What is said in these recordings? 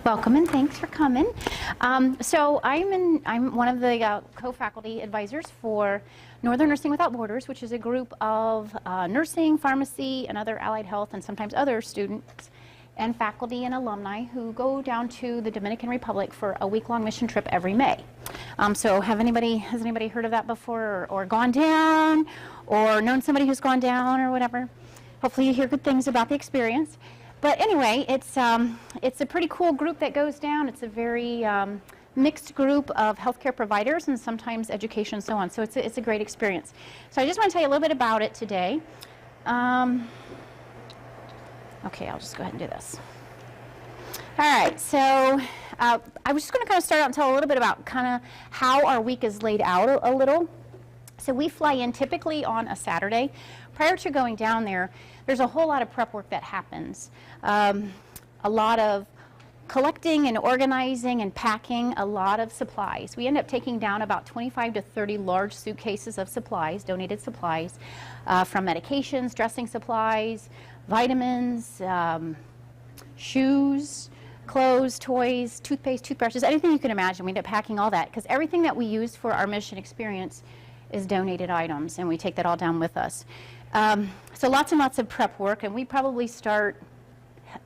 Welcome and thanks for coming. So I'm one of the co-faculty advisors for Northern Nursing Without Borders, which is a group of nursing, pharmacy, and other allied health, and sometimes other students and faculty and alumni who go down to the Dominican Republic for a week-long mission trip every May. So has anybody heard of that before, or gone down, or known somebody who's gone down, or whatever? Hopefully you hear good things about the experience. But anyway, it's a pretty cool group that goes down. It's a very mixed group of healthcare providers and sometimes education and so on. So it's a great experience. So I just want to tell you a little bit about it today. Okay, I'll just go ahead and do this. All right, so I was just going to kind of start out and tell a little bit about kind of how our week is laid out a little. So we fly in typically on a Saturday. Prior to going down there, there's a whole lot of prep work that happens. A lot of collecting and organizing and packing a lot of supplies. We end up taking down about 25 to 30 large suitcases of supplies, donated supplies, from medications, dressing supplies, vitamins, shoes, clothes, toys, toothpaste, toothbrushes, anything you can imagine. We end up packing all that because everything that we use for our mission experience is donated items, and we take that all down with us. So lots and lots of prep work, and we probably start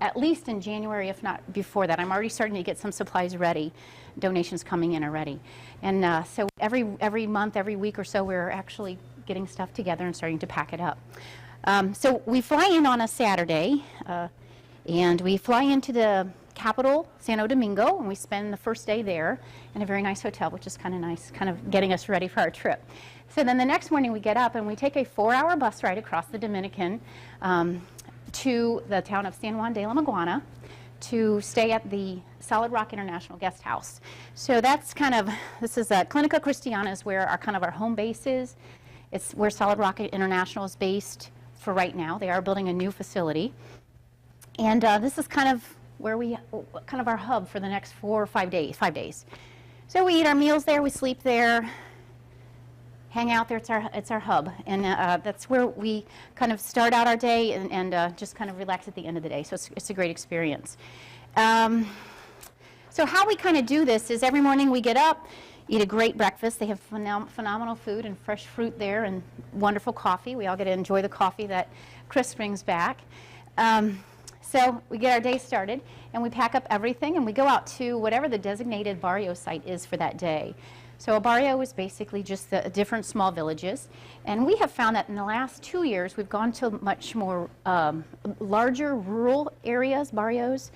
at least in January, if not before that. I'm already starting to get some supplies ready, donations coming in already. And so every month, every week or so, we're actually getting stuff together and starting to pack it up. So we fly in on a Saturday, and we fly into the capital, Santo Domingo, and we spend the first day there in a very nice hotel, which is kind of nice, kind of getting us ready for our trip. So then the next morning we get up and we take a 4-hour bus ride across the Dominican to the town of San Juan de la Maguana to stay at the Solid Rock International Guest House. So that's kind of, this is Clinica Cristiana is where our kind of our home base is. It's where Solid Rock International is based for right now. They are building a new facility. And this is kind of where kind of our hub for the next 4 or 5 days, 5 days. So we eat our meals there, we sleep there, hang out there. It's our hub, and that's where we kind of start out our day and just kind of relax at the end of the day. So it's a great experience. So how we kind of do this is every morning we get up, eat a great breakfast. They have phenomenal food and fresh fruit there and wonderful coffee. We all get to enjoy the coffee that Chris brings back. So we get our day started, and we pack up everything, and we go out to whatever the designated barrio site is for that day. So a barrio is basically just the different small villages, and we have found that in the last 2 years, we've gone to much more larger rural areas, barrios.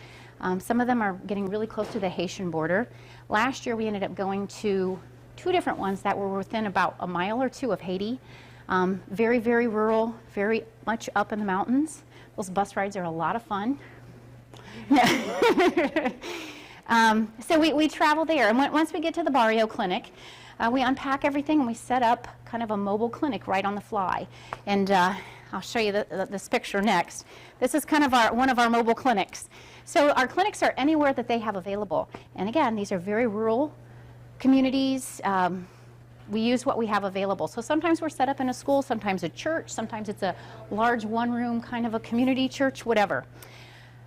Some of them are getting really close to the Haitian border. Last year, we ended up going to 2 different ones that were within about a mile or 2 of Haiti. Very, very rural, very much up in the mountains. Those bus rides are a lot of fun. So we travel there, and once we get to the barrio clinic, we unpack everything and we set up kind of a mobile clinic right on the fly. And I'll show you this picture next. This is kind of one of our mobile clinics. So our clinics are anywhere that they have available. And again, these are very rural communities. We use what we have available. So sometimes we're set up in a school, sometimes a church, sometimes it's a large one-room kind of a community church, whatever.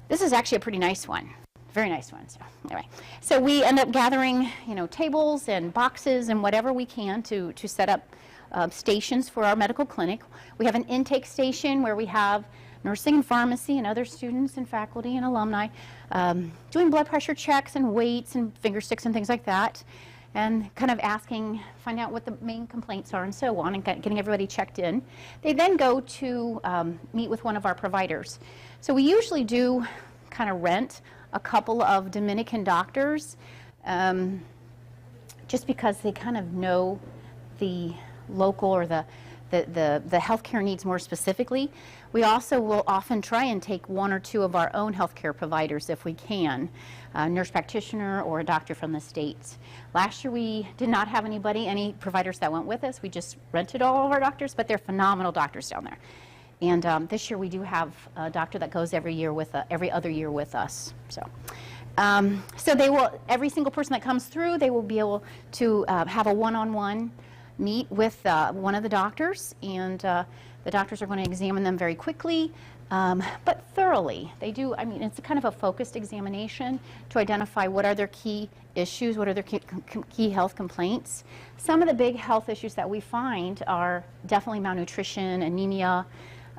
This is actually a pretty nice one, very nice one. So anyway, so we end up gathering, tables and boxes and whatever we can to set up stations for our medical clinic. We have an intake station where we have nursing and pharmacy and other students and faculty and alumni doing blood pressure checks and weights and finger sticks and things like that, and kind of find out what the main complaints are and so on, and getting everybody checked in. They then go to meet with one of our providers. So we usually do kind of rent a couple of Dominican doctors, just because they kind of know the local or the healthcare needs more specifically. We also will often try and take 1 or 2 of our own healthcare providers if we can, a nurse practitioner or a doctor from the States. Last year we did not have any providers that went with us. We just rented all of our doctors, but they're phenomenal doctors down there. And this year we do have a doctor that goes every other year with us. So they will, every single person that comes through, they will be able to have a one-on-one meet with one of the doctors, and the doctors are going to examine them very quickly, but thoroughly. They do, I mean, it's kind of a focused examination to identify what are their key issues, what are their key health complaints. Some of the big health issues that we find are definitely malnutrition, anemia,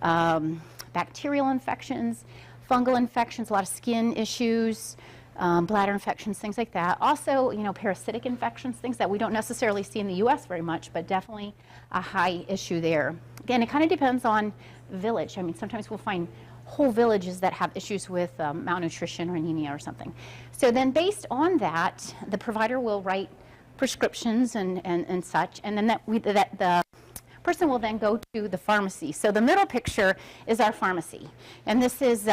bacterial infections, fungal infections, a lot of skin issues, bladder infections, things like that. Also, you know, parasitic infections, things that we don't necessarily see in the U.S. very much, but definitely a high issue there. Again, it kind of depends on village. I mean, sometimes we'll find whole villages that have issues with malnutrition or anemia or something. So then based on that, the provider will write prescriptions and such, and then the person will then go to the pharmacy. So the middle picture is our pharmacy, and this is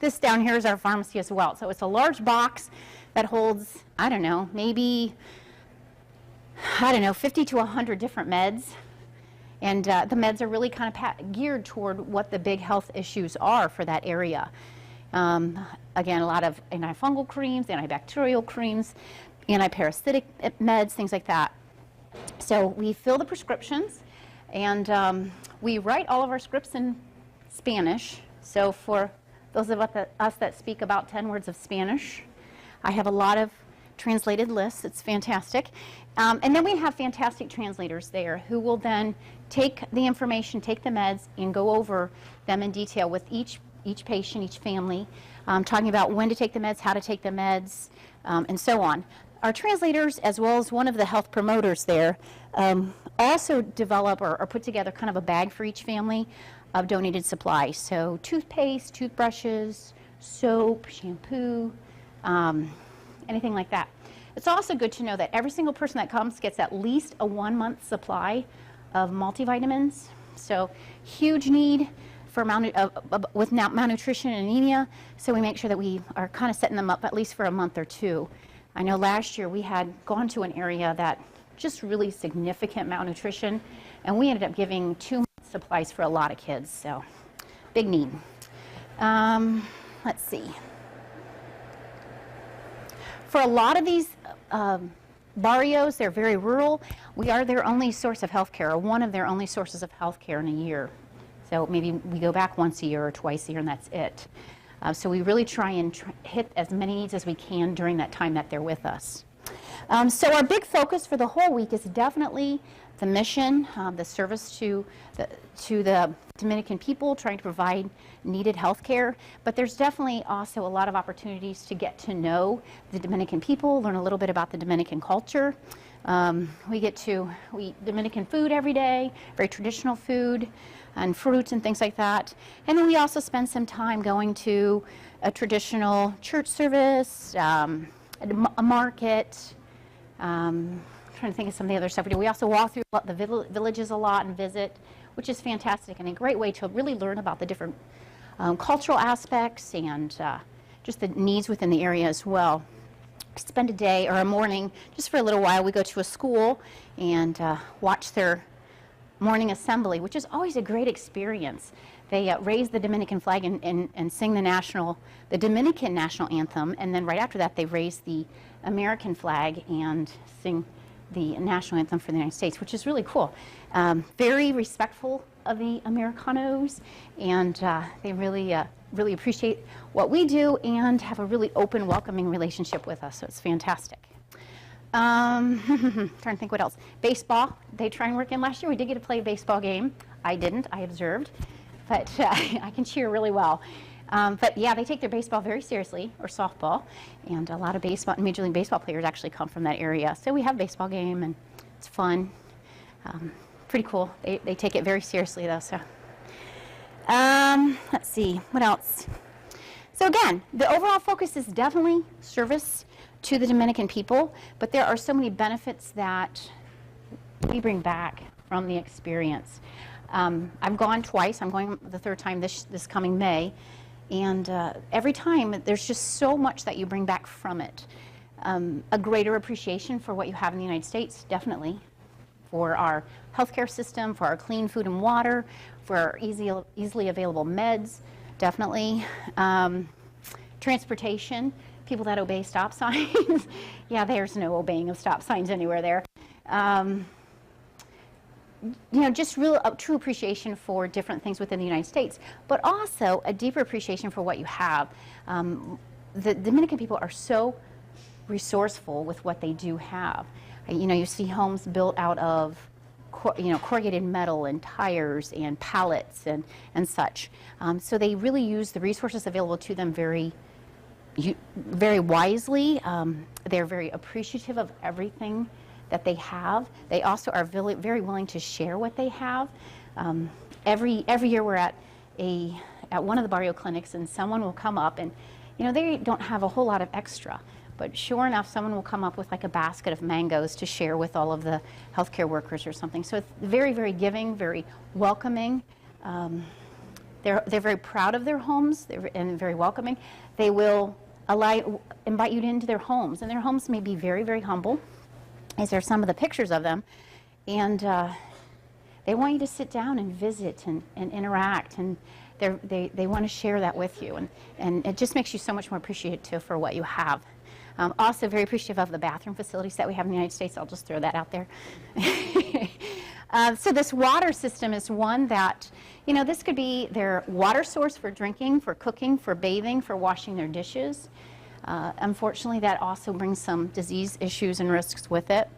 this down here is our pharmacy as well. So it's a large box that holds, I don't know, maybe, 50 to 100 different meds. And the meds are really kind of geared toward what the big health issues are for that area. Again, a lot of antifungal creams, antibacterial creams, antiparasitic meds, things like that. So we fill the prescriptions, and we write all of our scripts in Spanish. So for those of us that speak about 10 words of Spanish, I have a lot of translated lists. It's fantastic. And then we have fantastic translators there who will then take the information, take the meds, and go over them in detail with each patient, each family, talking about when to take the meds, how to take the meds, and so on. Our translators, as well as one of the health promoters there, also develop or put together kind of a bag for each family of donated supplies. So toothpaste, toothbrushes, soap, shampoo, anything like that. It's also good to know that every single person that comes gets at least a 1-month supply of multivitamins. So huge need for with malnutrition and anemia, so we make sure that we are kind of setting them up at least for a month or two. I know last year we had gone to an area that just really significant malnutrition, and we ended up giving 2 months supplies for a lot of kids, so big need. Let's see. For a lot of these barrios, they're very rural. We are their only source of health care, or one of their only sources of health care in a year. So maybe we go back once a year or twice a year, and that's it. So we really try and hit as many needs as we can during that time that they're with us. So our big focus for the whole week is definitely the mission, the service to the Dominican people, trying to provide needed health care. But there's definitely also a lot of opportunities to get to know the Dominican people, learn a little bit about the Dominican culture. We get to eat Dominican food every day, very traditional food, and fruits and things like that. And then we also spend some time going to a traditional church service, a market, trying to think of some of the other stuff we do. We also walk through the villages a lot and visit, which is fantastic and a great way to really learn about the different cultural aspects and just the needs within the area as well. Spend a day or a morning, just for a little while, we go to a school and watch their morning assembly, which is always a great experience. They raise the Dominican flag and sing the Dominican national anthem, and then right after that they raise the American flag and sing the national anthem for the United States, which is really cool. Very respectful of the Americanos, and they really appreciate what we do and have a really open, welcoming relationship with us, so it's fantastic. Trying to think what else. Baseball, they try and work in last year. We did get to play a baseball game. I didn't, I observed, but I can cheer really well. But yeah, they take their baseball very seriously, or softball, and a lot of baseball, Major League Baseball players actually come from that area. So we have a baseball game, and it's fun. Pretty cool. They take it very seriously, though. So let's see, what else? So again, the overall focus is definitely service to the Dominican people, but there are so many benefits that we bring back from the experience. I've gone twice. I'm going the third time this coming May. And every time, there's just so much that you bring back from it. A greater appreciation for what you have in the United States, definitely. For our healthcare system, for our clean food and water, for our easily available meds, definitely. Transportation, people that obey stop signs. Yeah, there's no obeying of stop signs anywhere there. just real true appreciation for different things within the United States, but also a deeper appreciation for what you have. The Dominican people are so resourceful with what they do have. You see homes built out of corrugated metal and tires and pallets and such. So they really use the resources available to them very wisely. They're very appreciative of everything that they have. They also are very, very willing to share what they have. Every year we're at one of the barrio clinics, and someone will come up, and they don't have a whole lot of extra, but sure enough, someone will come up with like a basket of mangoes to share with all of the healthcare workers or something. So it's very, very giving, very welcoming. They're very proud of their homes and very welcoming. They will invite you into their homes, and their homes may be very, very humble. These are some of the pictures of them, and they want you to sit down and visit and interact, and they want to share that with you, and it just makes you so much more appreciative for what you have. Also very appreciative of the bathroom facilities that we have in the United States. I'll just throw that out there. So this water system is one that, this could be their water source for drinking, for cooking, for bathing, for washing their dishes. Unfortunately, that also brings some disease issues and risks with it.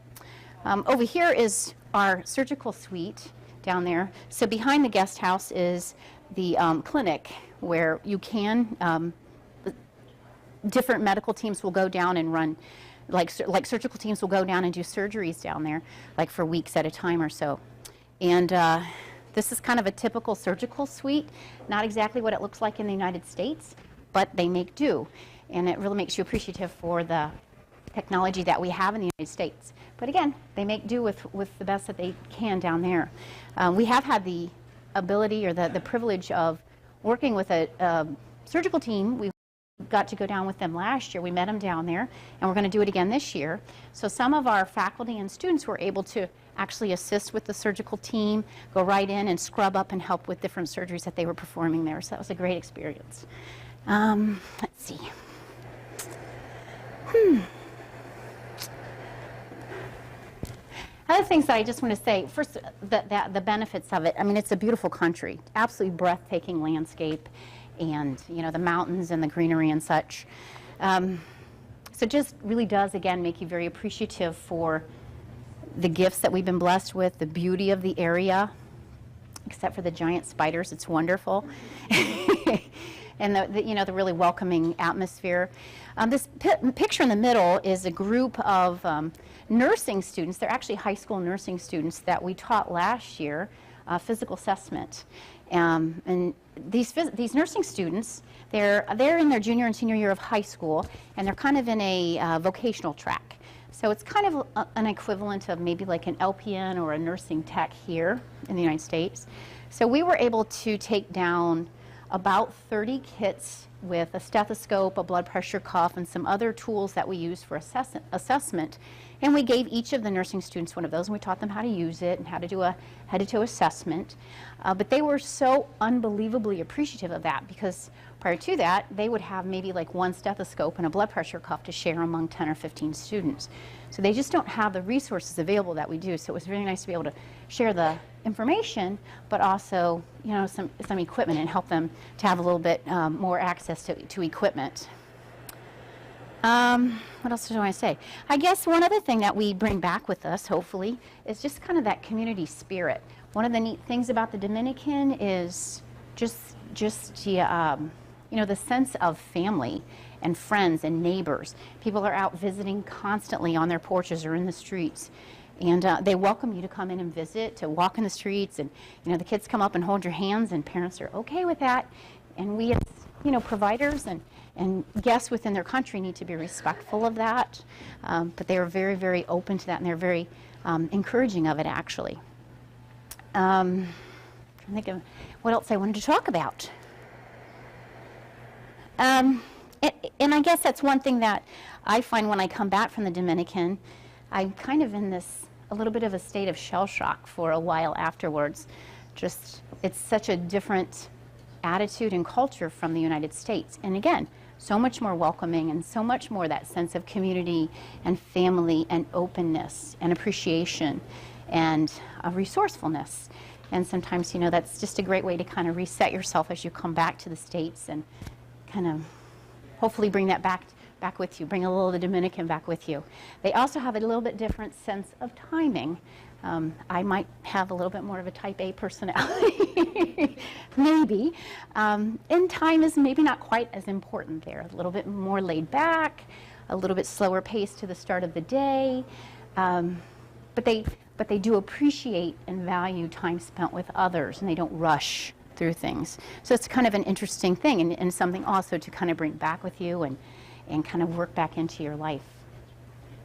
Over here is our surgical suite down there. So behind the guest house is the clinic where you can, different medical teams will go down and run, like surgical teams will go down and do surgeries down there, like for weeks at a time or so. And this is kind of a typical surgical suite, not exactly what it looks like in the United States, but they make do. And it really makes you appreciative for the technology that we have in the United States. But again, they make do with the best that they can down there. We have had the ability or the privilege of working with a surgical team. We got to go down with them last year. We met them down there, and we're going to do it again this year. So some of our faculty and students were able to actually assist with the surgical team, go right in and scrub up and help with different surgeries that they were performing there. So that was a great experience. Let's see. Other things that I just want to say, first, the benefits of it. I mean, it's a beautiful country, absolutely breathtaking landscape, and the mountains and the greenery and such. So it just really does, again, make you very appreciative for the gifts that we've been blessed with, the beauty of the area, except for the giant spiders. It's wonderful. And the really welcoming atmosphere. This picture in the middle is a group of nursing students. They're actually high school nursing students that we taught last year physical assessment. And these nursing students, they're in their junior and senior year of high school, and they're kind of in a vocational track. So it's kind of an equivalent of maybe like an LPN or a nursing tech here in the United States. So we were able to take down about 30 kits with a stethoscope, a blood pressure cuff, and some other tools that we use for assessment. And we gave each of the nursing students one of those, and we taught them how to use it and how to do a head-to-toe assessment. But they were so unbelievably appreciative of that, because prior to that, they would have maybe like one stethoscope and a blood pressure cuff to share among 10 or 15 students. So they just don't have the resources available that we do. So it was really nice to be able to share the information, but also, some equipment, and help them to have a little bit more access to equipment. What else do I want to say? I guess one other thing that we bring back with us, hopefully, is just kind of that community spirit. One of the neat things about the Dominican is just the sense of family and friends and neighbors. People are out visiting constantly on their porches or in the streets. And they welcome you to come in and visit, to walk in the streets, and the kids come up and hold your hands, and parents are okay with that. And we, as providers and guests within their country, need to be respectful of that. But they are very, very open to that, and they're very encouraging of it, actually. I think of what else I wanted to talk about. And I guess that's one thing that I find when I come back from the Dominican. I'm kind of in a little bit of a state of shell shock for a while afterwards. It's such a different attitude and culture from the United States. And again, so much more welcoming, and so much more that sense of community and family and openness and appreciation. and resourcefulness. And sometimes, that's just a great way to kind of reset yourself as you come back to the States and kind of hopefully bring that back with you, bring a little of the Dominican back with you. They also have a little bit different sense of timing. I might have a little bit more of a type A personality, maybe. And time is maybe not quite as important there. A little bit more laid back, a little bit slower pace to the start of the day. But they do appreciate and value time spent with others, and they don't rush through things. So it's kind of an interesting thing, and something also to kind of bring back with you and kind of work back into your life.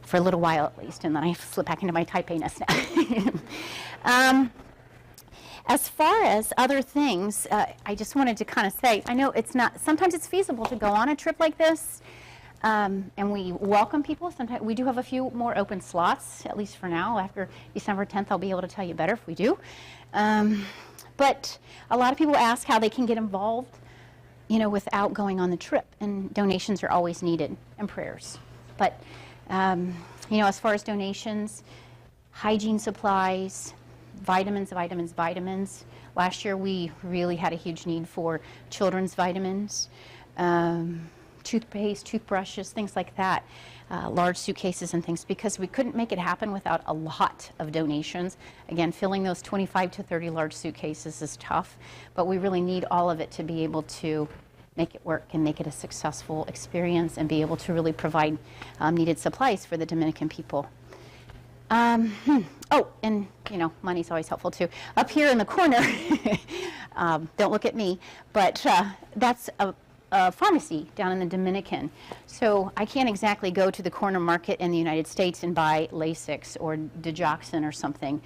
For a little while at least, and then I slip back into my type A-ness now. As far as other things, I just wanted to kind of say, I know sometimes it's feasible to go on a trip like this, and we welcome people. Sometimes we do have a few more open slots, at least for now. After December 10th, I'll be able to tell you better if we do. But a lot of people ask how they can get involved, without going on the trip, and donations are always needed, and prayers. But as far as donations, hygiene supplies, vitamins. Last year we really had a huge need for children's vitamins, toothpaste, toothbrushes, things like that, large suitcases and things, because we couldn't make it happen without a lot of donations. Again, filling those 25 to 30 large suitcases is tough, but we really need all of it to be able to make it work and make it a successful experience and be able to really provide needed supplies for the Dominican people. Oh, and money's always helpful too. Up here in the corner, don't look at me, but that's a pharmacy down in the Dominican. So I can't exactly go to the corner market in the United States and buy Lasix or Digoxin or something.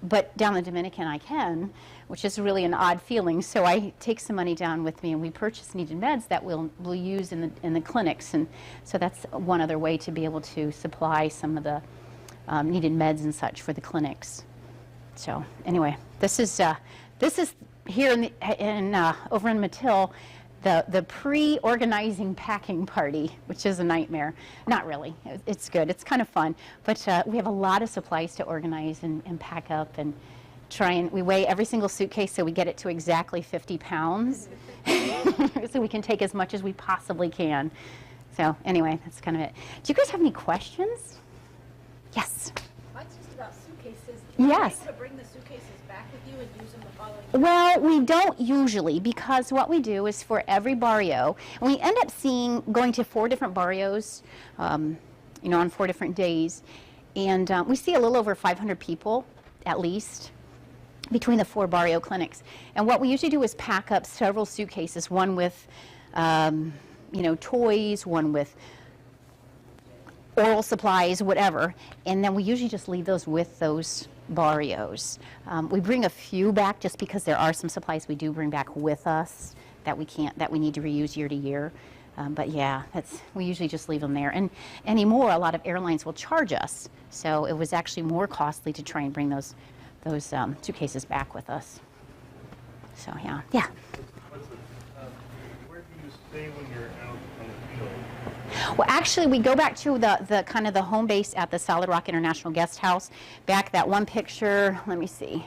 But down in the Dominican I can, which is really an odd feeling. So I take some money down with me and we purchase needed meds that we'll use in the clinics. And so that's one other way to be able to supply some of the needed meds and such for the clinics. So anyway, this is here over in Mattil, the pre-organizing packing party, which is a nightmare. Not really. It's good. It's kind of fun. But we have a lot of supplies to organize and pack up and we weigh every single suitcase so we get it to exactly 50 pounds so we can take as much as we possibly can. So anyway, that's kind of it. Do you guys have any questions? Yes. Mine's just about suitcases. Yes. Are you able to bring the suitcases back with you and use them the following year? Well, we don't usually, because what we do is for every barrio, and we end up going to 4 different barrios, on 4 different days, and we see a little over 500 people at least between the 4 barrio clinics. And what we usually do is pack up several suitcases, one with toys, one with oral supplies, whatever, and then we usually just leave those with those barrios. We bring a few back just because there are some supplies we do bring back with us that we need to reuse year to year. But yeah, we usually just leave them there. And anymore, a lot of airlines will charge us, so it was actually more costly to try and bring those suitcases back with us. So yeah. Where do you stay when you're out on the field? Well, actually, we go back to the kind of the home base at the Solid Rock International Guest House. Back that one picture, let me see.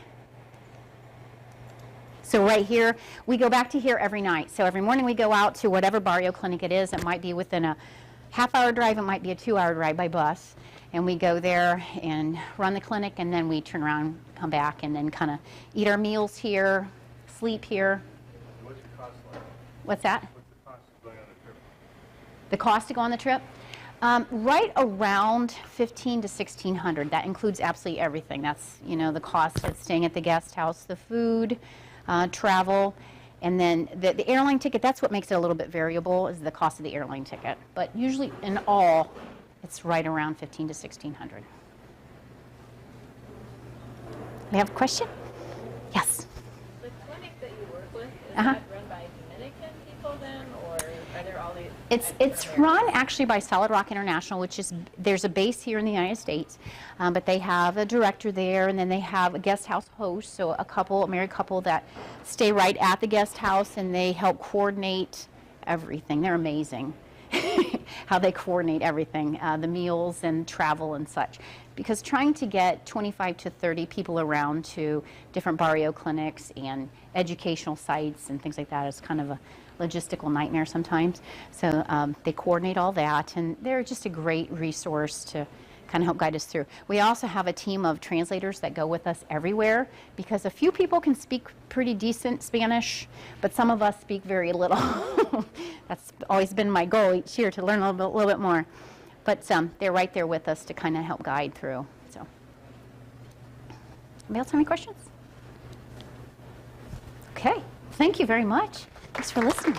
So right here, we go back to here every night. So every morning we go out to whatever barrio clinic it is. It might be within a half-hour drive, it might be a 2-hour drive by bus. And we go there and run the clinic, and then we turn around, come back, and then kind of eat our meals here, sleep here. What's the cost like? What's that? What's the cost of going on the trip? The cost to go on the trip? Right around $1,500 to $1,600. That includes absolutely everything. That's, the cost of staying at the guest house, the food, travel, and then the airline ticket. That's what makes it a little bit variable, is the cost of the airline ticket. But usually, in all, it's right around $1,500 to $1,600. We have a question? Yes. The clinic that you work with, is Uh-huh. that run by Dominican people then, or are there all these? It's run actually by Solid Rock International, which is, there's a base here in the United States, but they have a director there, and then they have a guest house host, so a married couple that stay right at the guest house, and they help coordinate everything. They're amazing. how they coordinate everything, the meals and travel and such. Because trying to get 25 to 30 people around to different barrio clinics and educational sites and things like that is kind of a logistical nightmare sometimes. So they coordinate all that, and they're just a great resource to kind of help guide us through. We also have a team of translators that go with us everywhere, because a few people can speak pretty decent Spanish, but some of us speak very little. That's always been my goal each year, to learn a little bit more. But they're right there with us to kind of help guide through. So, anybody else have any questions? Okay, thank you very much. Thanks for listening.